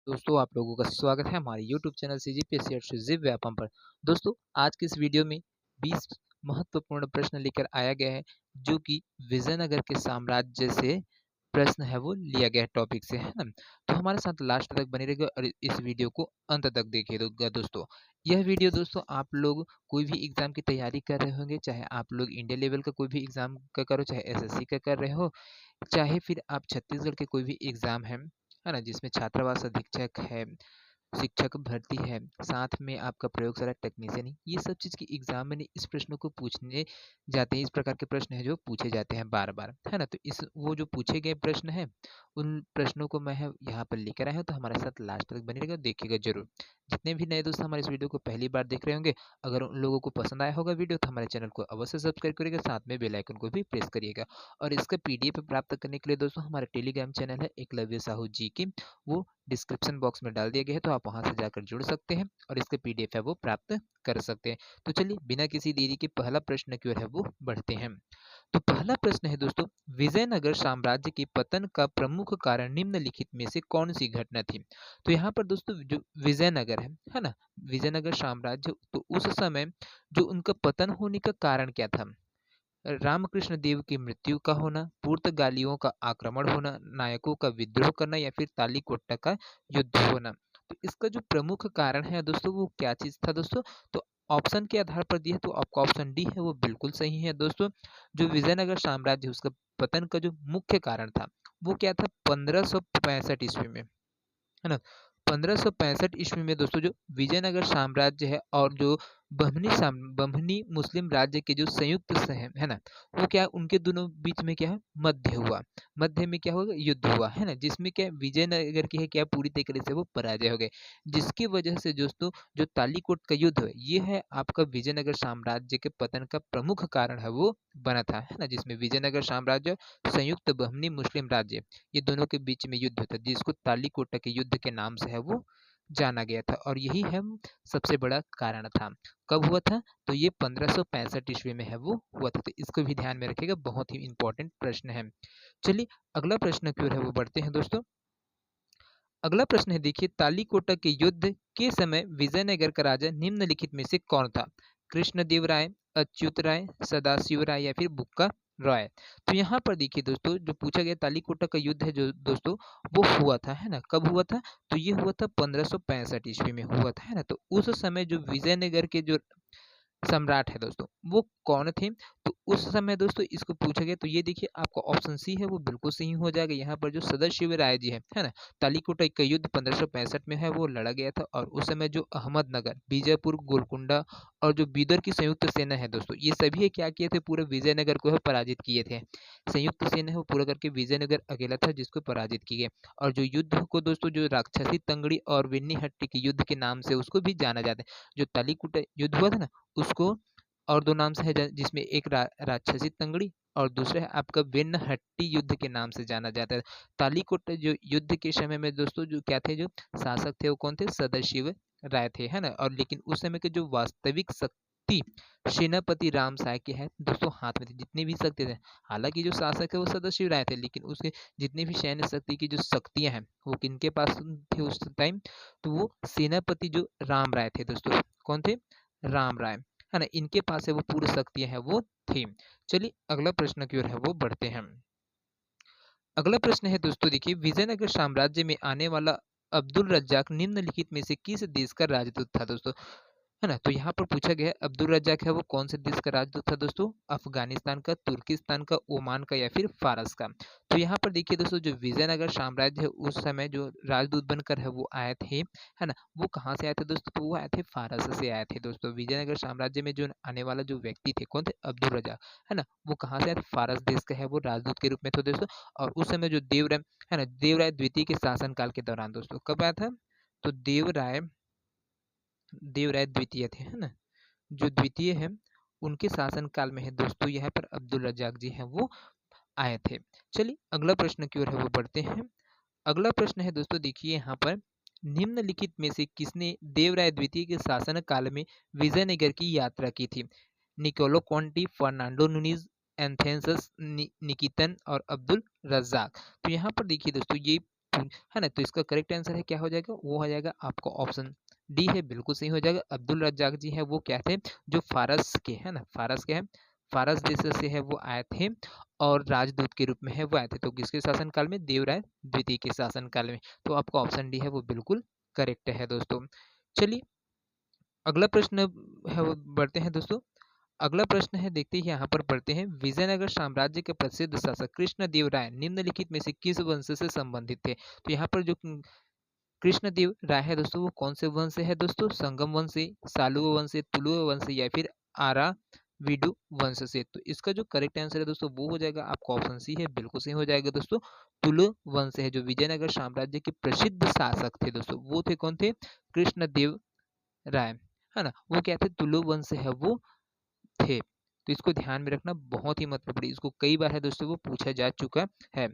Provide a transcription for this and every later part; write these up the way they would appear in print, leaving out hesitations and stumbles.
दोस्तों आप लोगों का स्वागत है हमारे YouTube channel CGPSC exclusive Vyapam पर। दोस्तों आज की इस वीडियो में 20 महत्वपूर्ण प्रश्न लेकर आया गया है जो कि विजयनगर के साम्राज्य से प्रश्न है वो लिया गया है टॉपिक से, है ना। तो हमारे साथ लास्ट तक बने रहिएगा और इस वीडियो को अंत तक देखिएगा दोस्तों। यह वीडियो दोस्तों आप लोग कोई भी एग्जाम की तैयारी कर रहे होंगे, चाहे आप लोग इंडिया लेवल का कोई भी एग्जाम का करो, चाहे SSC का कर रहे हो, चाहे फिर आप छत्तीसगढ़ के कोई भी एग्जाम है ना, जिसमें छात्रावास अधीक्षक है, शिक्षक भर्ती है, साथ में आपका प्रयोगशाला टेक्नीशियन है, ये सब चीज़ की एग्जाम में इस प्रश्नों को पूछने जाते हैं। इस प्रकार के प्रश्न है जो पूछे जाते हैं बार बार, है ना। तो इस वो जो पूछे गए प्रश्न है उन प्रश्नों को मैं यहाँ पर लेकर आया हूँ, तो हमारे साथ लास्ट तक बने रहेगा, देखिएगा जरूर। जितने भी नए दोस्त हमारे इस वीडियो को पहली बार देख रहे होंगे, अगर उन लोगों को पसंद आया होगा वीडियो, तो हमारे चैनल को अवश्य सब्सक्राइब करिएगा, साथ में बेल आइकन को भी प्रेस करिएगा। और इसका PDF प्राप्त करने के लिए दोस्तों हमारा टेलीग्राम चैनल है एकलव्य साहू जी की, वो डिस्क्रिप्शन बॉक्स में डाल दिया गया है, तो आप वहां से जाकर जुड़ सकते हैं और इसका PDF है वो प्राप्त कर सकते हैं। तो चलिए बिना किसी देरी के पहला प्रश्न की ओर है वो बढ़ते हैं। तो पहला प्रश्न है दोस्तों, विजयनगर साम्राज्य के पतन का प्रमुख कारण निम्नलिखित में से कौन सी घटना थी। तो यहाँ पर दोस्तों जो विजयनगर है ना, विजयनगर साम्राज्य, तो उस समय जो उनका पतन होने का कारण क्या था। रामकृष्ण देव की मृत्यु का होना, पुर्तगालियों का आक्रमण होना, नायकों का विद्रोह करना, या फिर तालीकोट्टा का युद्ध होना। तो इसका जो प्रमुख कारण है दोस्तों वो क्या चीज था दोस्तों। तो ऑप्शन के आधार पर दिया तो आपका ऑप्शन डी है वो बिल्कुल सही है दोस्तों। जो विजयनगर साम्राज्य उसका पतन का जो मुख्य कारण था वो क्या था, 1565 ईस्वी में, है ना। 1565 ईस्वी में दोस्तों जो विजयनगर साम्राज्य है और जो बहमनी मुस्लिम राज्य के जो संयुक्त से है ना, वो क्या उनके दोनों बीच में क्या है मध्य हुआ। मध्य में क्या होगा, युद्ध हुआ, है ना, जिसमें क्या विजयनगर की है क्या पूरी तरीके से वो पराजय हो गए, जिसकी वजह से दोस्तों जो तालीकोट का युद्ध है ये है आपका विजयनगर साम्राज्य के पतन का प्रमुख कारण है वो बना था, है ना, जिसमें विजयनगर साम्राज्य संयुक्त बहमनी मुस्लिम राज्य ये दोनों के बीच में युद्ध था, जिसको तालीकोटा के युद्ध के नाम से है वो जाना गया था, और यही है सबसे बड़ा कारण था। कब हुआ था, तो ये 1565 ईस्वी में है वो हुआ था, तो इसको भी ध्यान में रखिएगा, बहुत ही इंपॉर्टेंट प्रश्न है। चलिए अगला प्रश्न की ओर है वो बढ़ते हैं दोस्तों। अगला प्रश्न है, देखिए, तालीकोटा के युद्ध के समय विजयनगर का राजा निम्नलिखित में से कौन था। कृष्णदेव राय, अच्युत राय, सदाशिव राय, या फिर बुक्का राय। तो यहाँ पर देखिए दोस्तों जो पूछा गया तालीकोटा का युद्ध है जो दोस्तों वो हुआ था, है ना, कब हुआ था, तो ये हुआ था 1565 ईस्वी में हुआ था, है ना। तो उस समय जो विजयनगर के जो सम्राट है दोस्तों वो कौन थे, तो उस समय दोस्तों इसको पूछा गया, तो ये देखिए आपका ऑप्शन सी है वो बिल्कुल सही हो जाएगा। यहाँ पर जो सदाशिव राय जी है ना, तालीकोटा का युद्ध 1565 में है वो लड़ा गया था, और उस समय जो अहमदनगर, बीजापुर, गोलकुंडा और जो बीदर की संयुक्त सेना है दोस्तों, ये सभी क्या किए थे, पूरे विजयनगर को है पराजित किए थे। संयुक्त सेना है वो पूरा करके विजयनगर अकेला था जिसको पराजित किए। और जो युद्ध को दोस्तों जो राक्षसी तंगड़ी और विन्नीहट्टी के युद्ध के नाम से उसको भी जाना जाता है। जो तालीकोटा युद्ध हुआ था ना उसको और दो नाम से है, जिसमें एक राक्षसी तंगड़ी और दूसरा है आपका विन्नहट्टी युद्ध के नाम से जाना जाता है। तालीकोट जो युद्ध के समय में दोस्तों जो क्या थे, जो शासक थे वो कौन थे, सदाशिव राय थे, है ना। और लेकिन उस समय के जो वास्तविक शक्ति सेनापति राम साय के है दोस्तों हाथ में थे, जितने भी शक्ति थे। हालांकि जो शासक है वो सदाशिव राय थे, लेकिन उसके जितने भी सैन्य शक्ति की जो शक्तियां हैं वो किनके पास थे उस टाइम, तो वो सेनापति जो राम राय थे दोस्तों, कौन थे, राम राय, है ना, इनके पास है वो पूरी शक्तियां हैं वो थी। चलिए अगला प्रश्न की ओर है वो बढ़ते हैं। अगला प्रश्न है दोस्तों, देखिए, विजयनगर साम्राज्य में आने वाला अब्दुल रज्जाक निम्नलिखित में से किस देश का राजदूत था दोस्तों, है ना। तो यहाँ पर पूछा गया है अब्दुल रज्जाक है वो कौन से देश का राजदूत था दोस्तों, अफगानिस्तान का, तुर्किस्तान का, ओमान का, या फिर फारस का। तो यहाँ पर देखिए दोस्तों जो विजयनगर साम्राज्य है उस समय जो राजदूत बनकर है वो आए थे, है ना, वो कहाँ से आए थे दोस्तों, तो वो आए थे फारस से आए थे दोस्तों। विजयनगर साम्राज्य में जो आने वाला जो व्यक्ति थे कौन थे, अब्दुल रज्जाक, है ना, वो कहाँ से आए थे, फारस देश का है वो राजदूत के रूप में थे दोस्तों। और उस समय जो देवराय है ना, देवराय द्वितीय के शासनकाल के दौरान दोस्तों कब आया था, तो देवराय द्वितीय थे, है ना, जो द्वितीय है उनके शासन काल में है दोस्तों यहाँ पर अब्दुल रज्जाक जी हैं वो आए थे। चलिए अगला प्रश्न की ओर है वो बढ़ते हैं। अगला प्रश्न है दोस्तों, देखिए यहाँ पर, निम्नलिखित में से किसने देवराय द्वितीय के शासन काल में विजयनगर की यात्रा की थी। निकोलो कॉन्टी, फर्नांडो नुनीज, एंथेंसस निकितन और अब्दुल रज्जाक। तो यहाँ पर देखिए दोस्तों ये है ना। तो इसका करेक्ट आंसर है क्या हो जाएगा, वो हो जाएगा आपका ऑप्शन डी है, बिल्कुल सही हो जाएगा। अब्दुल रज्जाक जी है वो क्या थे, जो फारस के है ना, फारस के हैं, फारस देश से है वो आए थे और राजदूत के रूप में है वो आए थे। तो किसके शासनकाल में, देवराय द्वितीय के शासनकाल में। तो आपका ऑप्शन डी है वो बिल्कुल करेक्ट है दोस्तों। चलिए अगला प्रश्न है वो बढ़ते हैं दोस्तों। अगला प्रश्न है, देखते ही यहाँ पर पढ़ते हैं, विजयनगर साम्राज्य के प्रसिद्ध शासक कृष्णदेव राय निम्नलिखित में से किस वंश से संबंधित थे। तो यहाँ पर जो कृष्णदेव राय है दोस्तों, वो कौन से वंश से है दोस्तों, संगम वंश से, सालुव वंश से, तुलुव वंश से, या फिर आरा विडु वंश से। तो इसका जो करेक्ट आंसर है दोस्तों वो हो जाएगा आपका ऑप्शन सी है, बिल्कुल सही हो जाएगा दोस्तों। तुलु वंश है, जो विजयनगर साम्राज्य के प्रसिद्ध शासक थे दोस्तों, वो थे कौन थे, कृष्णदेव राय, है ना। वो क्या थे, तुलु वंश से है वो थे। तो इसको ध्यान में रखना बहुत ही महत्वपूर्ण, इसको कई बार है दोस्तों वो पूछा जा चुका है।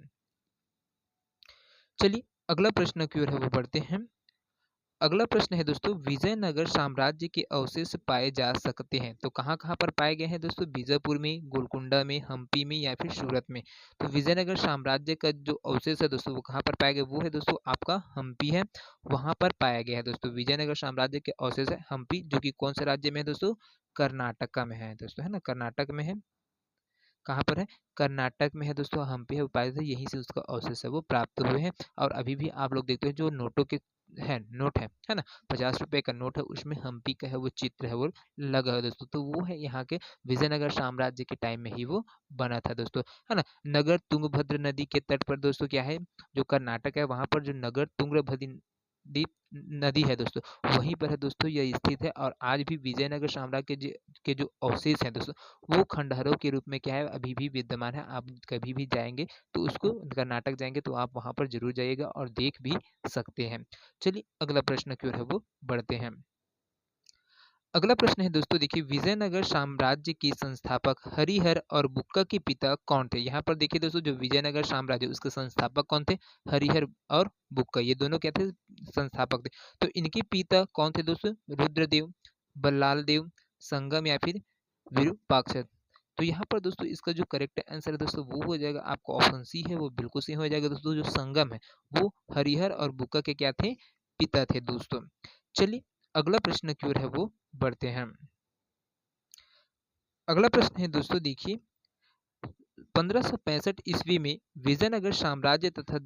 चलिए अगला प्रश्न की ओर है वो बढ़ते हैं। अगला प्रश्न है दोस्तों, विजयनगर साम्राज्य के अवशेष पाए जा सकते हैं। तो कहाँ कहाँ पर पाए गए हैं दोस्तों, बीजापुर में, गोलकुंडा में, हम्पी में, या फिर सूरत में। तो विजयनगर साम्राज्य का जो अवशेष है दोस्तों वो कहाँ पर पाया गया, वो है दोस्तों आपका हम्पी है, वहां पर पाया गया है दोस्तों। विजयनगर साम्राज्य के अवशेष है हम्पी, जो कि कौन से राज्य में है दोस्तों, कर्नाटक में है दोस्तों, है ना, कर्नाटक में है। कहाँ पर है, कर्नाटक में है दोस्तों, हम्पी है, पाए थे, यहीं से उसका अवशेष है वो प्राप्त हुए हैं। और अभी भी आप लोग देखते हो जो नोटों के है, नोट है ना, 50 रुपए का नोट है, उसमें हम्पी का है वो चित्र है वो लगा है दोस्तों। तो वो है यहाँ के विजयनगर साम्राज्य के टाइम में ही वो बना था दोस्तों, है ना। नगर तुंगभद्र नदी के तट पर दोस्तों क्या है, जो कर्नाटक है वहां पर जो नगर तुंगभद्र नदी है दोस्तों, वहीं पर है दोस्तों यह स्थित है। और आज भी विजयनगर साम्राज्य के जो अवशेष हैं दोस्तों, वो खंडहरों के रूप में क्या है, अभी भी विद्यमान है। आप कभी भी जाएंगे तो उसको, कर्नाटक जाएंगे तो आप वहां पर जरूर जाइएगा और देख भी सकते हैं। चलिए अगला प्रश्न की ओर है वो बढ़ते हैं। अगला प्रश्न है दोस्तों, देखिए विजयनगर साम्राज्य के संस्थापक हरिहर और बुक्का के पिता कौन थे। यहाँ पर देखिए दोस्तों, जो विजयनगर साम्राज्य उसके संस्थापक कौन थे, हरिहर और बुक्का, ये दोनों क्या थे, संस्थापक थे। तो इनके पिता कौन थे दोस्तों, रुद्रदेव, बल्लाल देव, संगम, या फिर विरूपाक्ष। तो यहाँ पर दोस्तों इसका जो करेक्ट आंसर है दोस्तों वो हो जाएगा आपका ऑप्शन सी है, वो बिल्कुल सही हो जाएगा दोस्तों। जो संगम है वो हरिहर और बुक्का के क्या थे, पिता थे दोस्तों। चलिए अगला प्रश्न की ओर है वो बढ़ते हैं। अगला प्रश्न है दोस्तों, देखिए 1565 ईस्वी में विजयनगर साम्राज्य तथा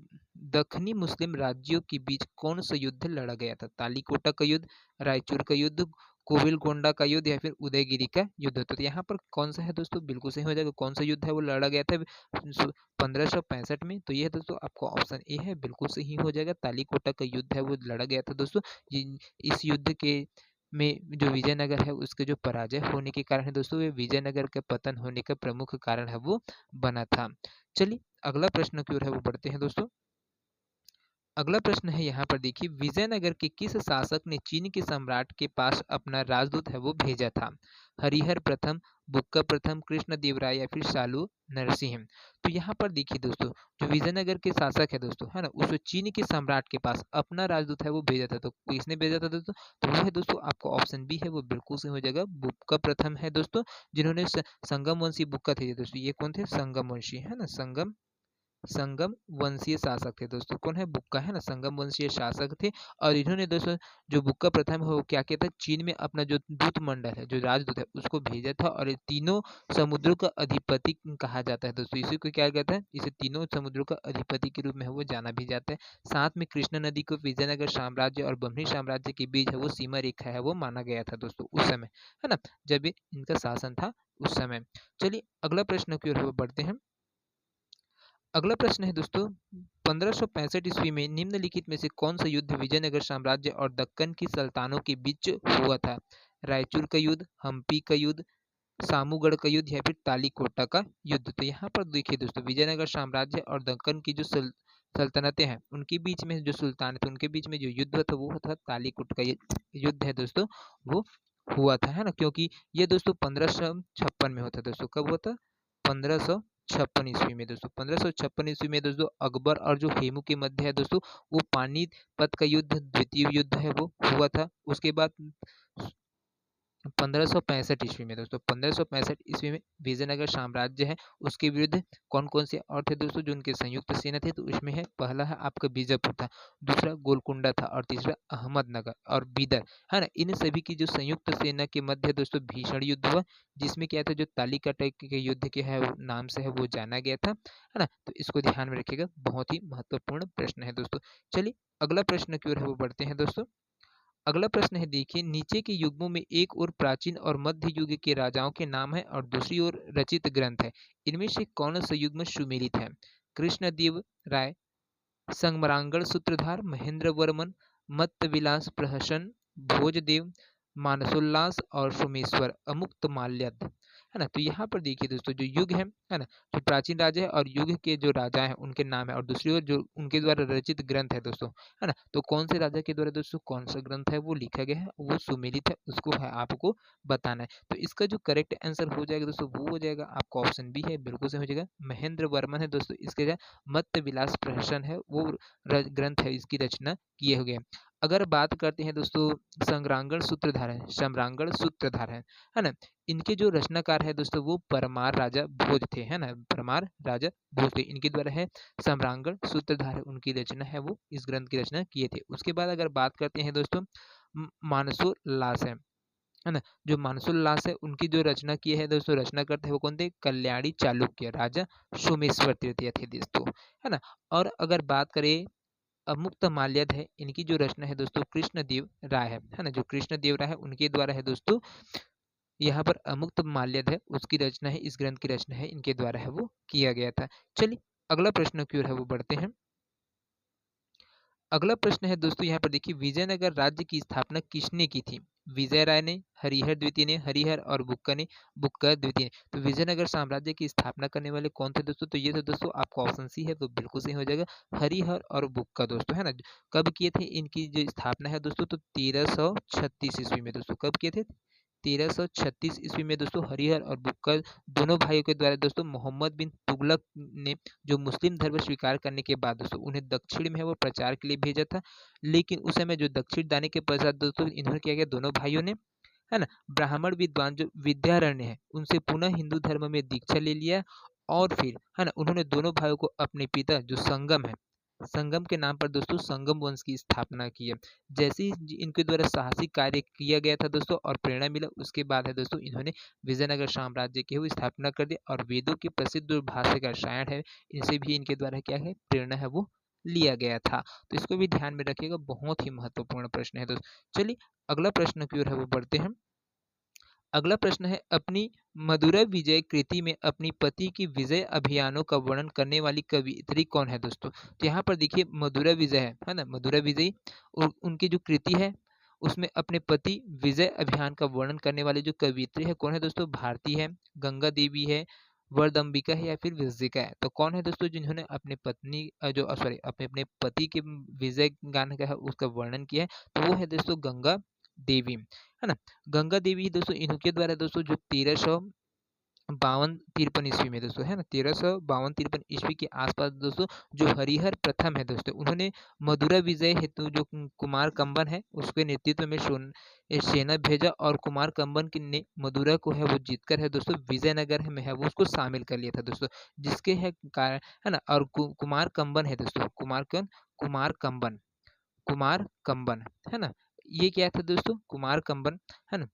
दक्षिणी मुस्लिम राज्यों के बीच कौन सा युद्ध लड़ा गया था। तालीकोटा का युद्ध, रायचूर का युद्ध, कोविलकोंडा का युद्ध, या फिर उदयगिरी का युद्ध। तो यहाँ पर कौन सा है दोस्तों, बिल्कुल सही हो जाएगा, कौन सा युद्ध है वो लड़ा गया था 1565 में। तो ये दोस्तों आपका ऑप्शन ए है, बिल्कुल सही हो जाएगा, तालीकोटा का युद्ध है वो लड़ा गया था दोस्तों। इस युद्ध के में जो विजयनगर है उसके जो पराजय होने के कारण है दोस्तों, ये विजयनगर के पतन होने का प्रमुख कारण है वो बना था। चलिए अगला प्रश्न की ओर है वो बढ़ते हैं दोस्तों। अगला प्रश्न है यहाँ पर देखिए, विजयनगर के किस शासक ने चीन के सम्राट के पास अपना राजदूत है वो भेजा था। हरिहर प्रथम, बुक्का प्रथम, कृष्णदेव राय, या फिर सालू नरसिंह। तो यहाँ पर देखिए दोस्तों, जो विजयनगर के शासक है दोस्तों, है ना, उस चीन के सम्राट के पास अपना राजदूत है वो भेजा था। तो किसने भेजा था दोस्तों, तो वो है दोस्तों आपका ऑप्शन बी है, वो बिल्कुल सही हो जाएगा, बुक्का प्रथम है दोस्तों, जिन्होंने संगम वंशी बुक्का थे दोस्तों, ये कौन थे, संगम वंशी, है ना, संगम वंशीय शासक थे दोस्तों। कौन है, बुक्का, है ना, संगम वंशीय शासक थे। और इन्होंने दोस्तों जो बुक्का प्रथम है वो क्या किया था, चीन में अपना जो दूत मंडल है, जो राजदूत है, उसको भेजा था। और ये तीनों समुद्रों का अधिपति कहा जाता है दोस्तों, इसी को क्या कहता है, इसे तीनों समुद्रों का अधिपति के रूप में है वो जाना भी जाता है। साथ में कृष्णा नदी को विजयनगर साम्राज्य और बम्ही साम्राज्य के बीच है वो सीमा रेखा है वो माना गया था दोस्तों उस समय, है ना, जब इनका शासन था उस समय। चलिए अगला प्रश्न की ओर बढ़ते हैं। अगला प्रश्न है दोस्तों, 1565 ईस्वी में निम्नलिखित में से कौन सा युद्ध विजयनगर साम्राज्य और दक्कन की सल्तानों के बीच हुआ था। रायचूर का युद्ध, हम्पी का युद्ध, सामूगढ़ का युद्ध, या फिर तालीकोटा का युद्ध। तो यहाँ पर देखिए दोस्तों, विजयनगर साम्राज्य और दक्कन की जो सल्तनतें हैं उनके बीच में जो सुल्तान थे उनके बीच में जो युद्ध था वो था तालीकोट का युद्ध है दोस्तों, वो हुआ था, है ना। क्योंकि ये दोस्तों 1556 में होता दोस्तों, कब होता, 1556 ईस्वी में दोस्तों। 1556 ईस्वी में दोस्तों अकबर और जो हेमू के मध्य है दोस्तों, वो पानीपत का युद्ध द्वितीय युद्ध है वो हुआ था। उसके बाद 1565 ईस्वी में दोस्तों, 1565 ईस्वी में विजयनगर साम्राज्य है उसके विरुद्ध कौन कौन से और थे दोस्तों जो उनके संयुक्त सेना थे, तो इसमें है पहला है आपका बीजापुर था, दूसरा गोलकुंडा था और तीसरा अहमदनगर और बीदर, है ना। इन सभी की जो संयुक्त सेना के मध्य दोस्तों भीषण युद्ध हुआ, जिसमें क्या था जो तालिकाटक के युद्ध के है नाम से है वो जाना गया था, है ना। तो इसको ध्यान में रखिएगा, बहुत ही महत्वपूर्ण प्रश्न है दोस्तों। चलिए अगला प्रश्न की ओर है वो बढ़ते हैं दोस्तों। अगला प्रश्न है, देखिए नीचे के युग्मों में एक ओर प्राचीन और मध्य युग के राजाओं के नाम है और दूसरी ओर रचित ग्रंथ है, इनमें से कौन सा युग्म सुमेलित है? कृष्णदेव राय, संगमरांगण सूत्रधार, महेंद्र वर्मन, मत्तविलास प्रहसन, भोजदेव, मानसोल्लास और सोमेश्वर अमुक्त माल्यद, है ना। तो यहाँ पर देखिए दोस्तों जो युग है ना, जो प्राचीन राजा है और युग के जो राजा हैं उनके नाम है और दूसरी ओर जो उनके द्वारा रचित ग्रंथ है दोस्तों, है ना। तो कौन से राजा के द्वारा दोस्तों कौन सा ग्रंथ है वो लिखा गया है, वो सुमेलित है, उसको है आपको बताना है। तो इसका जो करेक्ट आंसर हो जाएगा दोस्तों वो हो जाएगा आपका ऑप्शन बी है, बिल्कुल से हो जाएगा महेंद्र वर्मन है दोस्तों। इसके जो मत्त विलास प्रहसन है वो ग्रंथ है, इसकी रचना किए हुए हैं। अगर बात करते हैं दोस्तों संग्रांगण सूत्रधार है, सम्रांगण सूत्रधार है ना, इनके जो रचनाकार है दोस्तों वो परमार राजा भोज थे, है ना, परमार राजा भोज थे, इनके द्वारा है सम्रांगण सूत्रधार है, उनकी रचना है वो इस ग्रंथ की रचना किए थे। उसके बाद अगर बात करते हैं दोस्तों मानसोल्लास है ना, जो मानसोल्लास है उनकी जो रचना की है दोस्तों, रचना करते हैं वो कौन थे? कल्याणी चालुक्य राजा सोमेश्वर तृतीय थे दोस्तों, है ना। और अगर बात करें अमुक्त माल्यद है, इनकी जो रचना है दोस्तों कृष्णदेव राय है ना, जो कृष्णदेव राय है उनके द्वारा है दोस्तों यहाँ पर अमुक्त माल्यद है उसकी रचना है, इस ग्रंथ की रचना है इनके द्वारा है वो किया गया था। चलिए अगला प्रश्न की ओर है वो बढ़ते हैं। अगला प्रश्न है दोस्तों यहाँ पर देखिए, विजयनगर राज्य की स्थापना किसने की थी? विजय राय ने, हरिहर द्वितीय ने, हरिहर और बुक्का ने, बुक्का द्वितीय ने। तो विजयनगर साम्राज्य की स्थापना करने वाले कौन थे दोस्तों? तो ये तो दोस्तों आपका ऑप्शन सी है, तो बिल्कुल सही हो जाएगा हरिहर और बुक्का दोस्तों, है ना। कब किए थे इनकी जो स्थापना है दोस्तों? तो 1336 ईस्वी में दोस्तों। कब किए थे? 1336 ईस्वी में दोस्तों हरिहर और बुक्का दोनों भाइयों के द्वारा दोस्तों मोहम्मद बिन तुगलक ने जो मुस्लिम धर्म स्वीकार करने के बाद दोस्तों उन्हें दक्षिण में वो प्रचार के लिए भेजा था। लेकिन उस समय जो दक्षिण जाने के पश्चात दोस्तों इन्होंने क्या किया, दोनों भाइयों ने, है ना, ब्राह्मण विद्वान जो विद्यारण्य है उनसे पुनः हिंदू धर्म में दीक्षा ले लिया और फिर, है ना, उन्होंने दोनों भाइयों को अपने पिता जो संगम है, संगम के नाम पर दोस्तों संगम वंश की स्थापना की है। जैसे ही इनके द्वारा साहसिक कार्य किया गया था दोस्तों और प्रेरणा मिला, उसके बाद है दोस्तों इन्होंने विजयनगर साम्राज्य की स्थापना कर दी और वेदों की प्रसिद्ध जो भाष्य का शायद है इनसे भी इनके द्वारा क्या है प्रेरणा है वो लिया गया था। तो इसको भी ध्यान में रखिएगा, बहुत ही महत्वपूर्ण प्रश्न है दोस्तों। चलिए अगला प्रश्न की ओर है वो बढ़ते हैं। अगला प्रश्न है, अपनी मधुरा विजय कृति में अपनी पति की विजय अभियानों का वर्णन करने वाली कवियत्री कौन है दोस्तों? तो यहाँ पर देखिए मधुरा विजय है ना, मधुरा विजय और उनकी जो कृति है उसमें अपने पति विजय अभियान का वर्णन करने वाली जो कवियत्री है कौन है दोस्तों? भारती है, गंगा देवी है, वरदम्बिका है या फिर विजिका है। तो कौन है दोस्तों जिन्होंने अपने पत्नी जो सॉरी अपने अपने पति के विजय गान का है उसका वर्णन किया है? तो वो है दोस्तों गंगा देवी, है ना। गंगा देवी दोस्तों इनके द्वारा दोस्तों जो 1352-53 ईस्वी में दोस्तों, है ना, 1352-53 ईस्वी के आसपास दोस्तों जो हरिहर प्रथम है दोस्तों उन्होंने मधुरा विजय हेतु जो कुमार कंबन है उसके नेतृत्व में सेना भेजा और कुमार कंबन ने मधुरा को है वो जीतकर है दोस्तों विजयनगर में है वो उसको शामिल कर लिया था दोस्तों, जिसके है कारण, है ना। और कुमार कंबन है दोस्तों, कुमार कंबन, है ना, ये क्या था दोस्तों? कुमार कंबन, है ना।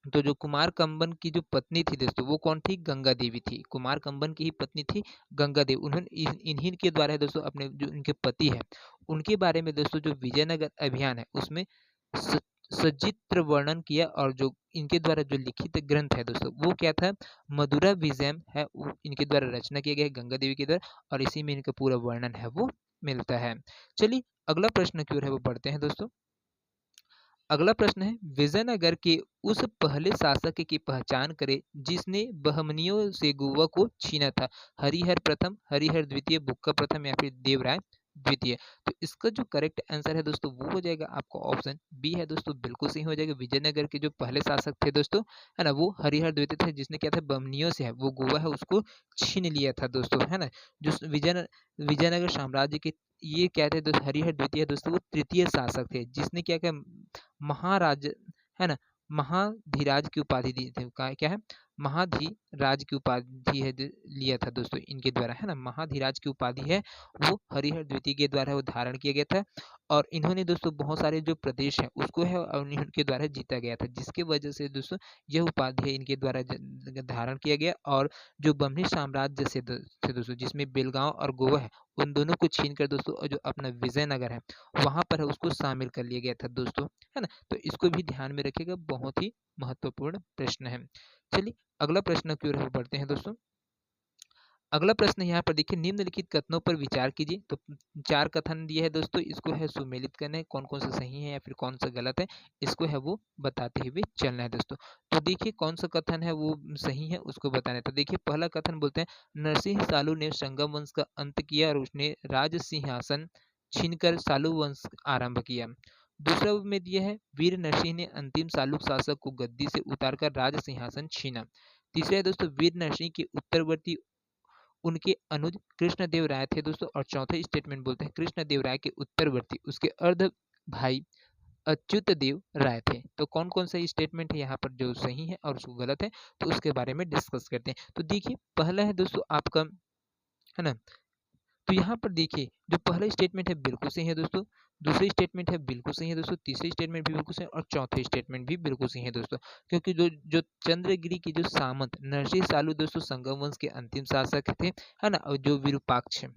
तो जो कुमार कंबन की जो पत्नी थी दोस्तों वो कौन थी? गंगा देवी थी। कुमार कंबन की ही पत्नी थी गंगा देवी। उन्होंने इन्हीं के द्वारा है दोस्तों अपने जो इनके पति है उनके बारे में दोस्तों जो विजयनगर अभियान है उसमें सचित्र वर्णन किया और जो इनके द्वारा जो लिखित ग्रंथ है दोस्तों वो क्या था? मधुरा विजयम है, इनके द्वारा रचना किया गया है गंगा देवी के द्वारा और इसी में इनका पूरा वर्णन है वो मिलता है। चलिए अगला प्रश्न की ओर है वो बढ़ते हैं दोस्तों। अगला प्रश्न है, विजयनगर के उस पहले शासक की पहचान करें जिसने बहमनियों से गोवा को छीना था? हरिहर प्रथम, हरिहर द्वितीय, बुक्का प्रथम या फिर देवराय द्वितीय। तो इसका जो करेक्ट आंसर है दोस्तों वो हो जाएगा आपका ऑप्शन बी है दोस्तों, बिल्कुल सही हो जाएगा। विजयनगर के जो पहले शासक थे दोस्तों, है ना, वो हरिहर द्वितीय थे जिसने क्या था बहमनियों से है वो गोवा है उसको छीन लिया था दोस्तों, है ना। जो विजयनगर साम्राज्य के ये क्या थे दोस्तों? हरिहर द्वितीय दोस्तों वो तृतीय शासक थे जिसने क्या किया महाराज, है ना, महाधिराज की उपाधि दी थी। क्या है, महाधिराज की उपाधि है लिया था दोस्तों इनके द्वारा, है ना। महाधिराज की उपाधि है वो हरिहर द्वितीय के द्वारा वो धारण किया गया था, और इन्होंने दोस्तों बहुत सारे जो प्रदेश है उसको है इनके द्वारा जीता गया था, जिसके वजह से दोस्तों यह उपाधि है इनके द्वारा धारण किया गया। और जो बमनी साम्राज्य से थे दोस्तों, जिसमें बेलगांव और गोवा है, उन दोनों को छीन कर दोस्तों जो अपना विजयनगर है वहां पर है उसको शामिल कर लिया गया था दोस्तों, है ना। तो इसको भी ध्यान में रखिएगा, बहुत ही महत्वपूर्ण प्रश्न है। चलिए अगला प्रश्न की ओर बढ़ते हैं दोस्तों। अगला प्रश्न यहाँ पर देखिए, निम्नलिखित कथनों पर विचार कीजिए। तो 4 कथन दिए है दोस्तों, इसको है सुमेलित करना है, कौन कौन सा सही है या फिर कौन सा गलत है, इसको है वो बताते हुए चलना है दोस्तों। तो देखिए कौन सा कथन है वो सही है उसको बताना है। तो देखिए पहला कथन बोलते हैं, नरसिंह सालू ने संगम वंश का अंत किया और उसने राज सिंहासन छीनकर सालू वंश आरंभ किया। दूसरा में दिया है, वीर नरसिंह ने अंतिम सालुक शासक को गद्दी से उतारकर राज सिंहासन छीना। तीसरा है दोस्तों, वीर नरसिंह के उत्तरवर्ती उनके अनुज कृष्णदेव राय थे दोस्तों। और चौथे स्टेटमेंट बोलते हैं, कृष्णदेव राय के उत्तरवर्ती उसके अर्ध भाई अच्युत देव राय थे। तो कौन कौन सा स्टेटमेंट है यहाँ पर जो सही है और जो गलत है, तो उसके बारे में डिस्कस करते हैं। तो देखिए पहला है दोस्तों आपका, है ना। तो यहाँ पर देखिए जो पहला स्टेटमेंट है बिल्कुल सही है दोस्तों, दूसरी स्टेटमेंट है बिल्कुल सही है दोस्तों, तीसरी स्टेटमेंट भी बिल्कुल सही है, और चौथे स्टेटमेंट भी बिल्कुल सही है दोस्तों। क्योंकि जो जो चंद्रगिरी के जो सामंत नरसिंह सालू दोस्तों संगम वंश के अंतिम शासक थे, है ना। और जो विरूपाक्ष है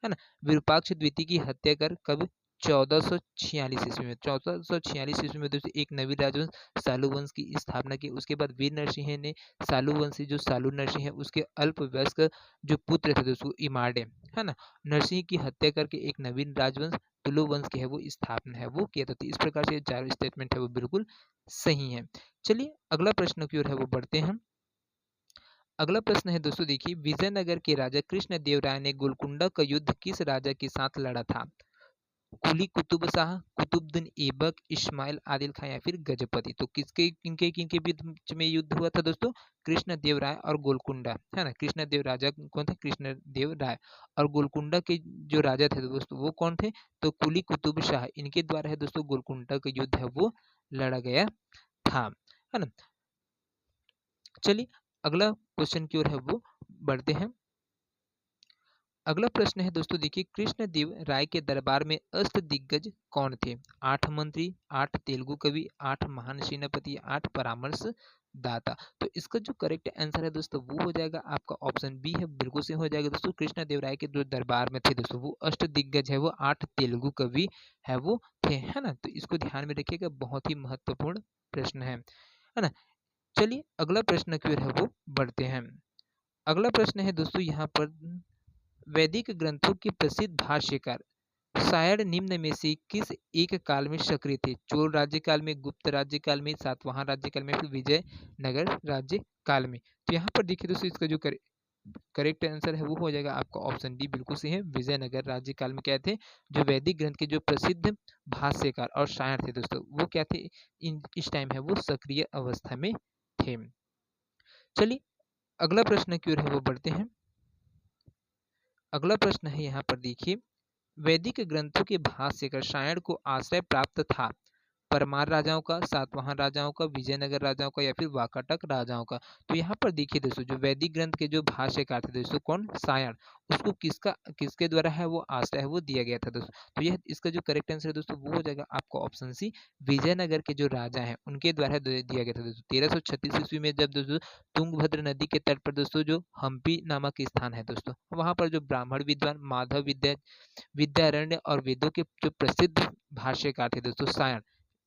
ना, विरूपाक्ष द्वितीय की हत्या कर कब 1446 ईस्वी में, 1446 ईस्वी में दोस्तों एक नवीन राजवंश सालू वंश की स्थापना की। उसके बाद वीर नरसिंह ने सालू वंशी जो सालू नरसिंह है उसके अल्पवयस्क जो पुत्र थे दोस्तों इमाडे, है ना, नरसिंह की हत्या करके एक नवीन राजवंश तुलु वंश की है वो स्थापना है वो किया था। तो इस प्रकार से चारों स्टेटमेंट है वो बिल्कुल सही है। चलिए अगला प्रश्न की ओर है वो बढ़ते हैं। अगला प्रश्न है दोस्तों देखिए, विजयनगर के राजा कृष्णदेव राय ने गोलकुंडा का युद्ध किस राजा के साथ लड़ा था? कुली कुतुब शाह, कुतुबुद्दीन ऐबक, इस्माइल आदिल खां या फिर गजपति। तो किसके किनके किनके बीच में युद्ध हुआ था दोस्तों? कृष्णदेव राय और गोलकुंडा, है ना। कृष्णदेव राजा कौन थे? कृष्णदेव राय। और गोलकुंडा के जो राजा थे दोस्तों वो कौन थे? तो कुली कुतुब शाह, इनके द्वारा है दोस्तों गोलकुंडा का युद्ध है वो लड़ा गया था, है ना। चलिए अगला क्वेश्चन की ओर है वो बढ़ते हैं। अगला प्रश्न है दोस्तों देखिए, कृष्णदेव राय के दरबार में अष्ट दिग्गज कौन थे? 8 मंत्री, 8 तेलुगु कवि, 8 महान सेनापति, 8 परामर्श दाता। तो इसका जो करेक्ट आंसर है दोस्तों वो हो जाएगा आपका ऑप्शन बी है, बिल्कुल से हो जाएगा दोस्तों। कृष्णदेव राय के जो दरबार में थे दोस्तों वो अष्ट दिग्गज है वो 8 तेलुगु कवि है वो थे, है ना। तो इसको ध्यान में रखिएगा, बहुत ही महत्वपूर्ण प्रश्न है ना। चलिए अगला प्रश्न की ओर है वो बढ़ते हैं। अगला प्रश्न है दोस्तों यहाँ पर, वैदिक ग्रंथों के प्रसिद्ध भाष्यकार शायद निम्न में से किस एक काल में सक्रिय थे? चोल राज्य काल में, गुप्त राज्य काल में, सातवाहन राज्य काल में, फिर विजयनगर राज्य काल में। तो यहाँ पर देखिए दोस्तों इसका जो करेक्ट आंसर है वो हो जाएगा आपका ऑप्शन डी, बिल्कुल सही है। विजयनगर राज्य काल में क्या थे? जो वैदिक ग्रंथ के जो प्रसिद्ध भाष्यकार और शायर थे दोस्तों वो क्या थे? इस टाइम है वो सक्रिय अवस्था में थे। चलिए अगला प्रश्न की ओर है वो बढ़ते हैं। अगला प्रश्न है यहाँ पर देखिए, वैदिक ग्रंथों के भाष्यकार शायद को आश्रय प्राप्त था परमार राजाओं का, सातवाहन राजाओं का, विजयनगर राजाओं का या फिर वाकाटक राजाओं का। तो यहाँ पर देखिए दोस्तों जो वैदिक ग्रंथ के जो भाष्यकार थे दोस्तों कौन? सायण, उसको किसके द्वारा है वो आश्रय है वो दिया गया था दोस्तों। तो यह इसका जो करेक्ट आंसर है दोस्तों वो हो जाएगा आपका ऑप्शन सी, विजयनगर के जो राजा हैं उनके द्वारा दिया गया था दोस्तों। 1336 ईस्वी में जब दोस्तों तुंगभद्र नदी के तट पर दोस्तों जो हम्पी नामक स्थान है दोस्तों, वहां पर जो ब्राह्मण विद्वान माधव विद्यारण्य और वेदों के जो प्रसिद्ध भाष्यकार थे दोस्तों सायण,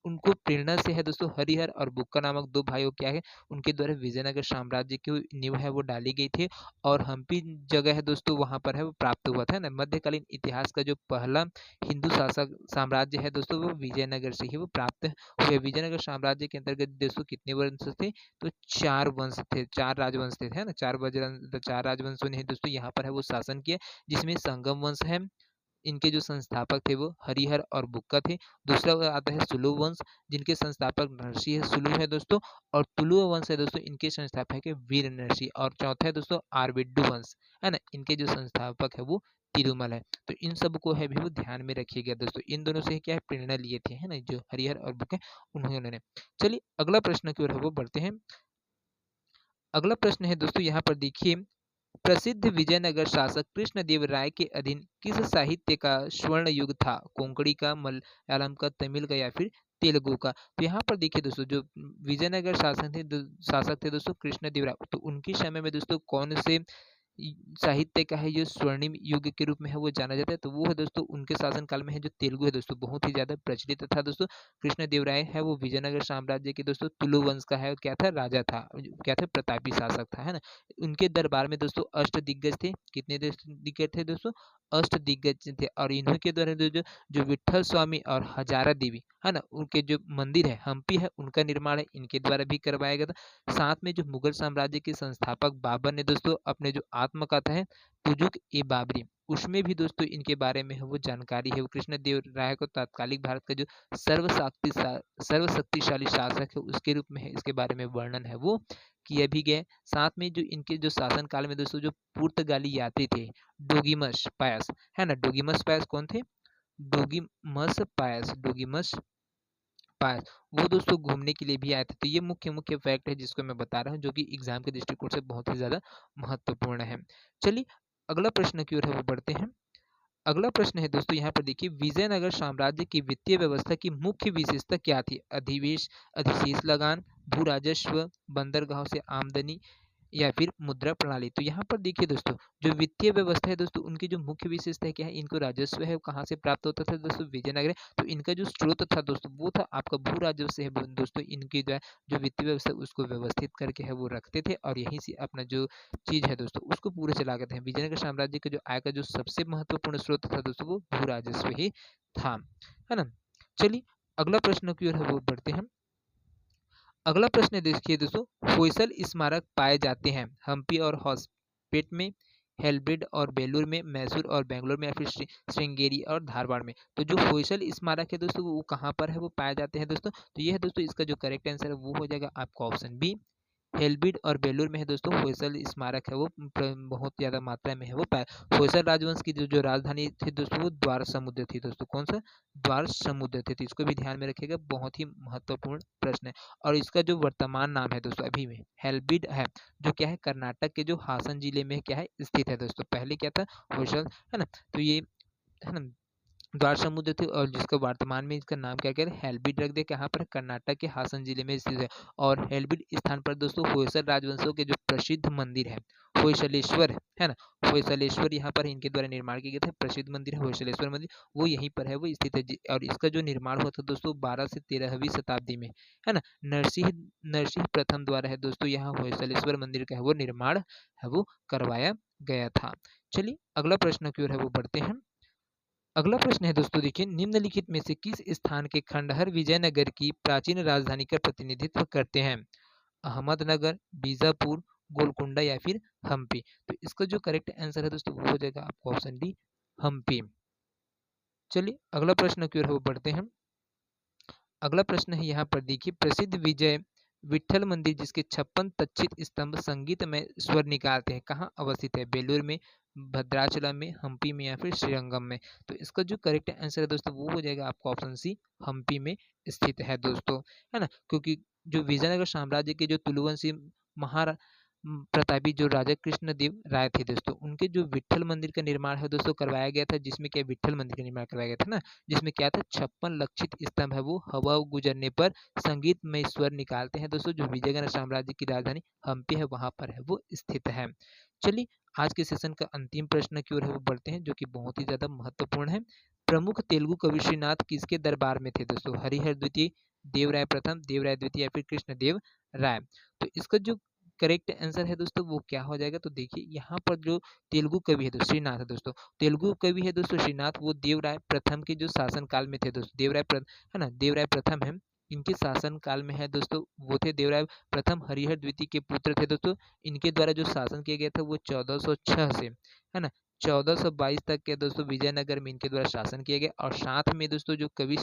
उनको प्रेरणा से है दोस्तों हरिहर और बुक्का नामक 2 भाइयों क्या है उनके द्वारा विजयनगर साम्राज्य की नींव है वो डाली गई थी। और हम्पी जगह है दोस्तों वहां पर है वो प्राप्त हुआ था ना। मध्यकालीन इतिहास का जो पहला हिंदू शासक साम्राज्य है दोस्तों वो विजयनगर से ही वो प्राप्त हुए। विजयनगर साम्राज्य के अंतर्गत दोस्तों कितने वंश थे? तो 4 वंश थे, 4 राजवंश थे, है ना। 4 राजवंशों ने दोस्तों यहाँ पर है वो शासन किया, जिसमें संगम वंश है, इनके जो संस्थापक थे वो हरिहर और बुक्का थे। दूसरा आता है सुलु वंश, जिनके संस्थापक नरसिंह सुलु है दोस्तों। और तुलु वंश है दोस्तों, इनके संस्थापक है वीर नरसिंह। और चौथा है दोस्तों आरविड्डु वंश, है ना, इनके जो संस्थापक है वो तिरुमल है। तो इन सब को है भी वो ध्यान में रखिएगा दोस्तों। इन दोनों से क्या है प्रेरणा लिए थे, है ना, जो हरिहर और बुक है उन्होंने। चलिए अगला प्रश्न की ओर है वो बढ़ते हैं। अगला प्रश्न है दोस्तों यहाँ पर देखिए, प्रसिद्ध विजयनगर शासक कृष्णदेव राय के अधीन किस साहित्य का स्वर्ण युग था? कोंकणी का, मलयालम का, तमिल का या फिर तेलुगु का? तो यहाँ पर देखिए दोस्तों, जो विजयनगर शासक थे दोस्तों कृष्णदेव राय, तो उनके समय में दोस्तों कौन से साहित्य का है जो स्वर्णिम युग के रूप में है वो जाना जाता है? तो वो है दोस्तों उनके शासन काल में है जो तेलुगु है दोस्तों, बहुत ही ज्यादा प्रचलित था दोस्तों। कृष्णदेव राय है वो विजयनगर साम्राज्य के दोस्तों तुलु वंश का है, क्या था, राजा था, क्या था, प्रतापी शासक था, है ना। उनके दरबार में दोस्तों अष्ट दिग्गज थे। कितने दिग्गज थे दोस्तों? अष्ट दिग्गज थे। और इन्हीं के द्वारा जो विठल स्वामी और हजारा देवी, है ना, उनके जो मंदिर है हम्पी है, उनका निर्माण है इनके द्वारा भी करवाया गया था। साथ में जो मुगल साम्राज्य के संस्थापक बाबर ने दोस्तों अपने जो आत्मकथा है तुजुक ए बाबरी, उसमें भी दोस्तों इनके बारे में है वो जानकारी है। वो कृष्णदेव राय को तत्कालिक भारत का जो सर्वशक्तिशाली शासक है उसके रूप में है, इसके बारे में वर्णन है वो किया भी गया। साथ में जो इनके जो शासन काल में दोस्तों जो पुर्तगाली यात्री थे डोगिमस पायस, है ना, डोगिमस पायस कौन थे? डोगिमस पास, वो दोस्तों घूमने के लिए भी आए थे। तो ये मुख्य मुख्य फैक्ट है जिसको मैं बता रहा हूँ, जो कि एग्जाम के दृष्टिकोण से बहुत ही ज्यादा महत्वपूर्ण है। चलिए अगला प्रश्न की ओर है वो बढ़ते हैं। अगला प्रश्न है दोस्तों यहाँ पर देखिए, विजयनगर साम्राज्य की वित्तीय व्यवस्था की मुख्य विशेषता क्या थी? अधिशेष लगान, भू राजस्व, बंदरगाहों से आमदनी या फिर मुद्रा प्रणाली? तो यहाँ पर देखिए दोस्तों, जो वित्तीय व्यवस्था है दोस्तों उनकी जो मुख्य विशेषता है क्या है, इनको राजस्व है कहाँ से प्राप्त होता था दोस्तों? विजयनगर। तो इनका जो स्रोत था दोस्तों वो था आपका भू राजस्व है दोस्तों। इनकी जो वित्तीय व्यवस्था उसको व्यवस्थित करके है वो रखते थे, और यहीं से अपना जो चीज है दोस्तों उसको पूरे चला करते हैं। विजयनगर साम्राज्य का जो आय का जो सबसे महत्वपूर्ण स्रोत था दोस्तों वो भू राजस्व ही था, है ना। चलिए अगला प्रश्न की ओर है वो बढ़ते हैं। अगला प्रश्न देखिए दोस्तों, होयसल स्मारक पाए जाते हैं हम्पी और हॉस्पेट में, हेल्ब्रिड और बेलूर में, मैसूर और बेंगलोर में, या फिर श्रृंगेरी और धारवाड़ में? तो जो होयसल स्मारक है दोस्तों वो कहाँ पर है वो पाए जाते हैं दोस्तों? तो ये है दोस्तों इसका जो करेक्ट आंसर है वो हो जाएगा आपका ऑप्शन बी, हेल्बिड और बेलूर में है दोस्तों होयसल स्मारक है वो बहुत ज्यादा मात्रा में है वो पाया। होयसल राजवंश की जो राजधानी थी दोस्तों वो द्वार समुद्र थी दोस्तों। कौन सा? द्वार समुद्र थी। तो इसको भी ध्यान में रखिएगा, बहुत ही महत्वपूर्ण प्रश्न है। और इसका जो वर्तमान नाम है दोस्तों अभी में हेल्बिड है, जो क्या है कर्नाटक के जो हासन जिले में क्या है स्थित है दोस्तों। पहले क्या था? होयसल, है ना। तो ये, है ना, द्वार समुद्र थे, और जिसका वर्तमान में इसका नाम क्या है हेल्बिड रख दिया। कहाँ पर? कर्नाटक के हासन जिले में स्थित है। और हेल्बिड स्थान पर दोस्तों होयसल राजवंशों के जो प्रसिद्ध मंदिर है होयसलेश्वर, है ना, होयसलेश्वर यहाँ पर इनके द्वारा निर्माण किया गया था। प्रसिद्ध मंदिर है होयसलेश्वर मंदिर, वो यहीं पर है वो स्थित है। और इसका जो निर्माण हुआ था दोस्तों 12 से 13वीं शताब्दी में, है ना, नरसिंह नरसिंह प्रथम द्वारा है दोस्तों यहाँ होयसलेश्वर मंदिर का है वो निर्माण है वो करवाया गया था। चलिए अगला प्रश्न की ओर है वो बढ़ते हैं। अगला प्रश्न है दोस्तों देखिए, निम्नलिखित में से किस स्थान के खंडहर विजयनगर की प्राचीन राजधानी का प्रतिनिधित्व करते हैं? अहमदनगर, बीजापुर, गोलकुंडा या फिर हम्पी? तो इसका जो करेक्ट आंसर है दोस्तों वो हो जाएगा आपका ऑप्शन डी, हम्पी। चलिए अगला प्रश्न की ओर वो बढ़ते हैं। अगला प्रश्न है यहाँ पर देखिए, प्रसिद्ध विजय विठल मंदिर जिसके 56 तक्षित स्तंभ संगीत में स्वर निकालते हैं कहाँ अवस्थित है? बेलूर में, भद्राचलम में, हम्पी में या फिर श्रीरंगम में? तो इसका जो करेक्ट आंसर है दोस्तों वो हो जाएगा आपका ऑप्शन सी, हम्पी में स्थित है दोस्तों, है ना। क्योंकि जो विजयनगर साम्राज्य के जो तुलुवंशी महारा प्रतापी जो राजा कृष्णदेव राय थे दोस्तों, उनके जो विठल मंदिर का निर्माण है दोस्तों करवाया गया था, जिसमें क्या विठल मंदिर का निर्माण करवाया गया था ना, जिसमें क्या था 56 लक्षित स्तंभ है वो हवा गुजरने पर संगीत में स्वर निकालते हैं दोस्तों। जो विजयनगर साम्राज्य की राजधानी हम्पी है वहां पर है वो स्थित है। चलिए आज के सेशन का अंतिम प्रश्न की ओर है वो बढ़ते हैं, जो कि बहुत ही ज्यादा महत्वपूर्ण है। प्रमुख तेलुगु कवि श्रीनाथ किसके दरबार में थे दोस्तों? हरिहर द्वितीय, देवराय प्रथम, देवराय द्वितीय या फिर कृष्णदेव राय? तो इसका जो करेक्ट आंसर है दोस्तों वो क्या हो जाएगा? तो देखिए यहाँ पर जो तेलुगु कवि है दोस्तों श्रीनाथ है दोस्तों, तेलुगु कवि है दोस्तों श्रीनाथ, वो देवराय प्रथम के जो शासन काल में थे दोस्तों। है ना, देवराय प्रथम है, इनके शासन काल में है दोस्तों वो थे देवराय प्रथम हरिहर द्वितीय के पुत्र थे दोस्तों। इनके द्वारा जो शासन किया गया था वो 1406 से, है ना, 1422 तक के दोस्तों विजयनगर में इनके द्वारा शासन किया गया। और साथ में दोस्तों जो कवि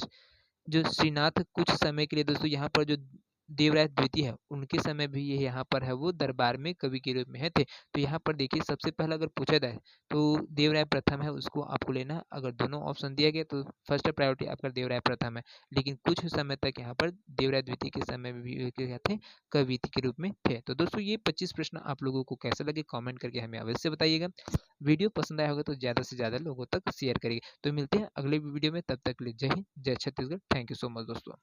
जो श्रीनाथ कुछ समय के लिए दोस्तों यहाँ पर जो देवराय द्वितीय है, उनके समय भी ये यहाँ पर है वो दरबार में कवि के रूप में है थे। तो यहाँ पर देखिए सबसे पहला अगर पूछा जाए तो देवराय प्रथम है, उसको आपको लेना है। अगर दोनों ऑप्शन दिया गया तो फर्स्ट प्रायोरिटी आपका देवराय प्रथम है, लेकिन कुछ समय तक यहाँ पर देवराय द्वितीय के समय में भी क्या थे, कवि के रूप में थे। तो दोस्तों ये 25 प्रश्न आप लोगों को कैसे लगे कमेंट करके हमें अवश्य बताइएगा। वीडियो पसंद आया होगा तो ज़्यादा से ज़्यादा लोगों तक शेयर करिए। तो मिलते हैं अगले वीडियो में, तब तक के लिए जय हिंद, जय Chhattisgarh. Thank you so much दोस्तों।